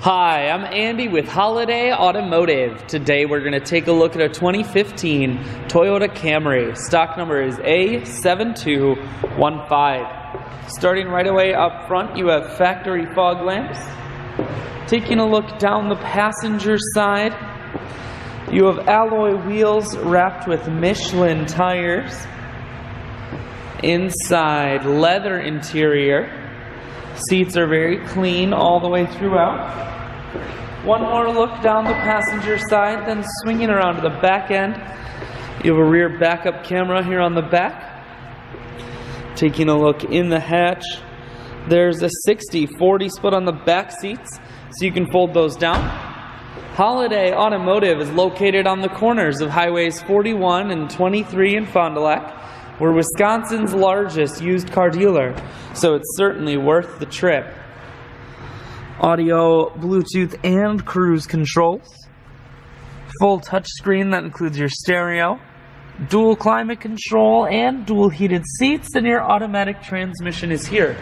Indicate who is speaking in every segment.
Speaker 1: Hi, I'm Andy with Holiday Automotive. Today we're going to take a look at a 2015 Toyota Camry. Stock number is A7215. Starting right away up front, you have factory fog lamps. Taking a look down the passenger side, you have alloy wheels wrapped with Michelin tires. Inside, leather interior. Seats are very clean all the way throughout. One more look down the passenger side, then swinging around to the back end. You have a rear backup camera here on the back. Taking a look in the hatch, there's a 60-40 split on the back seats, so you can fold those down. Holiday Automotive is located on the corners of Highways 41 and 23 in Fond du Lac. We're Wisconsin's largest used car dealer, so it's certainly worth the trip. Audio, Bluetooth, and cruise controls. Full touchscreen that includes your stereo. Dual climate control and dual heated seats, and your automatic transmission is here.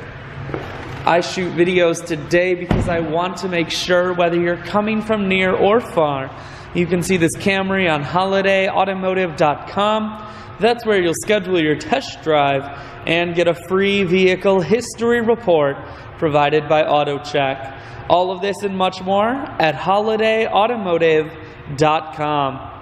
Speaker 1: I shoot videos today because I want to make sure whether you're coming from near or far, you can see this Camry on holidayautomotive.com. That's where you'll schedule your test drive and get a free vehicle history report provided by AutoCheck. All of this and much more at holidayautomotive.com.